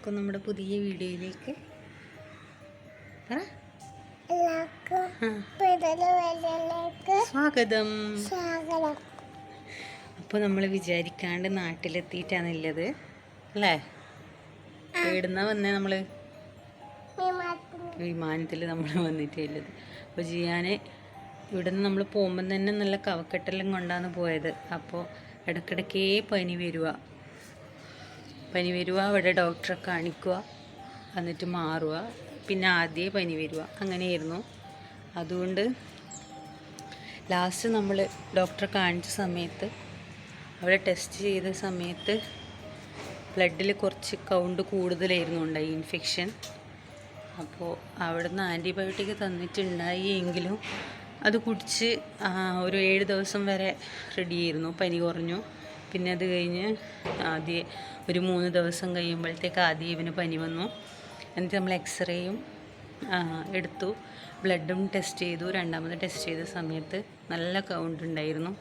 എല്ലാവർക്കും നമ്മുടെ പുതിയ വീഡിയോയിലേക്ക് സ്വാഗതം. അപ്പോൾ നമ്മൾ വിചാരിക്കാണ്ട് നാട്ടിലെത്തിയിട്ടാണുള്ളത് അല്ലേ? എവിടുന്നാ വന്നേ? നമ്മൾ വിമാനത്തിൽ നമ്മൾ വന്നിട്ടുള്ളത്. അപ്പോൾ ജിയാനെ ഇവിടുന്ന് നമ്മൾ പോകുമ്പം തന്നെ നല്ല കവക്കെട്ടെല്ലാം കൊണ്ടാണ് പോയത്. അപ്പോൾ ഇടയ്ക്കിടയ്ക്കേ പനി വരുക, അവിടെ ഡോക്ടറെ കാണിക്കുക, എന്നിട്ട് മാറുക, പിന്നെ ആദ്യമേ പനി വരിക, അങ്ങനെയായിരുന്നു. അതുകൊണ്ട് ലാസ്റ്റ് നമ്മൾ ഡോക്ടറെ കാണിച്ച സമയത്ത്, അവിടെ ടെസ്റ്റ് ചെയ്ത സമയത്ത് ബ്ലഡിൽ കുറച്ച് കൗണ്ട് കൂടുതലായിരുന്നു ഉണ്ടായി, ഇൻഫെക്ഷൻ. അപ്പോൾ അവിടുന്ന് ആൻറ്റിബയോട്ടിക് തന്നിട്ടുണ്ടായി എങ്കിലും അത് കുടിച്ച് ഒരു 7 ദിവസം വരെ റെഡിയായിരുന്നു, പനി കുറഞ്ഞു. പിന്നെ അത് കഴിഞ്ഞ് ആദ്യം ഒരു 3 ദിവസം കഴിയുമ്പോഴത്തേക്ക് ആദ്യം ഇവന് പനി വന്നു. എന്നിട്ട് നമ്മൾ എക്സ്റേയും എടുത്തു, ബ്ലഡും ടെസ്റ്റ് ചെയ്തു. രണ്ടാമത് ടെസ്റ്റ് ചെയ്ത സമയത്ത് നല്ല കൗണ്ട് ഉണ്ടായിരുന്നു.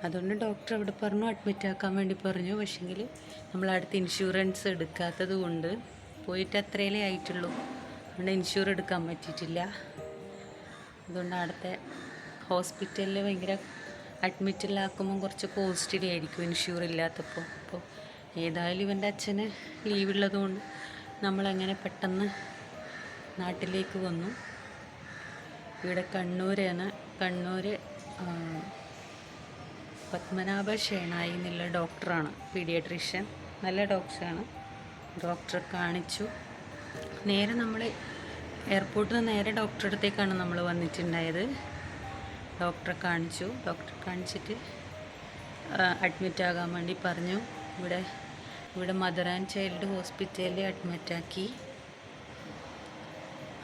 അതുകൊണ്ട് ഡോക്ടർ അവിടെ പറഞ്ഞു അഡ്മിറ്റ് ആക്കാൻ വേണ്ടി പറഞ്ഞു. പക്ഷേങ്കിൽ നമ്മളടുത്ത് ഇൻഷുറൻസ് എടുക്കാത്തത് കൊണ്ട് പോയിട്ട് അത്രയല്ലേ ആയിട്ടുള്ളൂ, അതുകൊണ്ട് ഇൻഷുർ എടുക്കാൻ പറ്റിയിട്ടില്ല. അതുകൊണ്ട് അവിടുത്തെ ഹോസ്പിറ്റലിൽ ഭയങ്കര അഡ്മിറ്റിലാക്കുമ്പം കുറച്ച് കോസ്റ്റ്ലി ആയിരിക്കും ഇൻഷുർ ഇല്ലാത്തപ്പോൾ. അപ്പോൾ ഏതായാലും ഇവൻ്റെ അച്ഛന് ലീവുള്ളതുകൊണ്ട് നമ്മളങ്ങനെ പെട്ടെന്ന് നാട്ടിലേക്ക് വന്നു. ഇവിടെ കണ്ണൂരാണ്. കണ്ണൂർ പത്മനാഭ ഷേണായി എന്നുള്ള ഡോക്ടറാണ്, പീഡിയാട്രീഷ്യൻ, നല്ല ഡോക്ടറാണ്. ഡോക്ടറെ കാണിച്ചു. നേരെ നമ്മൾ എയർപോർട്ടിൽ നിന്ന് നേരെ ഡോക്ടറുടെ അടുത്തേക്കാണ് നമ്മൾ വന്നിട്ടുണ്ടായത്. ഡോക്ടറെ കാണിച്ചിട്ട് അഡ്മിറ്റ് ആകാൻ വേണ്ടി പറഞ്ഞു. ഇവിടെ മദർ ആൻഡ് ചൈൽഡ് ഹോസ്പിറ്റലിൽ അഡ്മിറ്റാക്കി.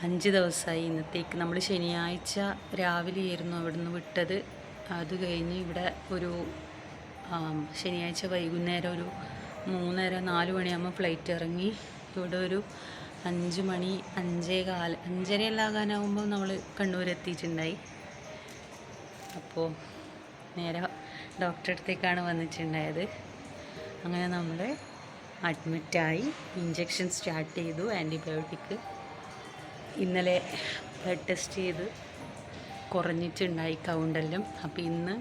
5 ദിവസമായി ഇന്നത്തേക്ക്. നമ്മൾ ശനിയാഴ്ച രാവിലെയായിരുന്നു അവിടെ നിന്ന് വിട്ടത്. അത് കഴിഞ്ഞ് ഇവിടെ ഒരു ശനിയാഴ്ച വൈകുന്നേരം ഒരു 3:30-4 മണിയാകുമ്പോൾ ഫ്ലൈറ്റ് ഇറങ്ങി. ഇവിടെ ഒരു 5 മണി 5:15 ആകാനാകുമ്പോൾ നമ്മൾ കണ്ണൂർ എത്തിയിട്ടുണ്ടായി. അപ്പോൾ നേരെ ഡോക്ടറെ അടുത്തേക്കാണ് വന്നിട്ടുണ്ടായത്. അങ്ങനെ നമ്മൾ അഡ്മിറ്റായി, ഇഞ്ചക്ഷൻ സ്റ്റാർട്ട് ചെയ്തു, ആൻറ്റിബയോട്ടിക്. ഇന്നലെ ബ്ലഡ് ടെസ്റ്റ് ചെയ്ത് കുറഞ്ഞിട്ടുണ്ടായി കൗണ്ടെല്ലാം. അപ്പോൾ ഇന്ന്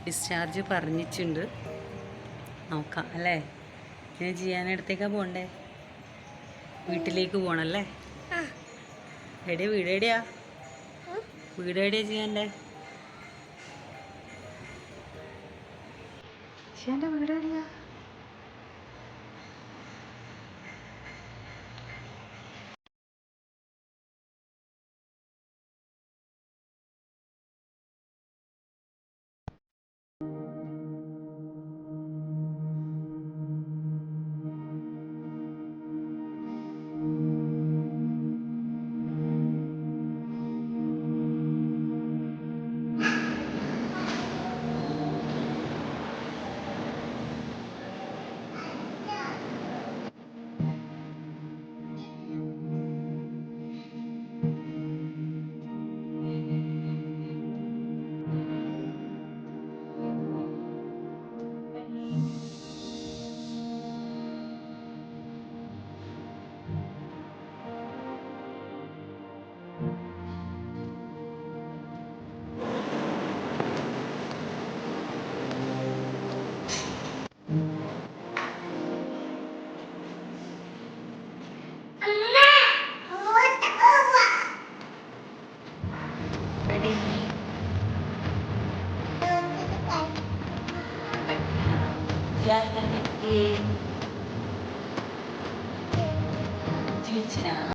ഡിസ്ചാർജ് പറഞ്ഞിട്ടുണ്ട്. നോക്കാം അല്ലേ? ഇനി ചെയ്യാനടുത്തേക്കാണ് പോകണ്ടേ? വീട്ടിലേക്ക് പോകണല്ലേ? വീട് എവിടെയാ ചെയ്യാൻ്റെ? എൻ്റെ വീട് എവിടെയാ?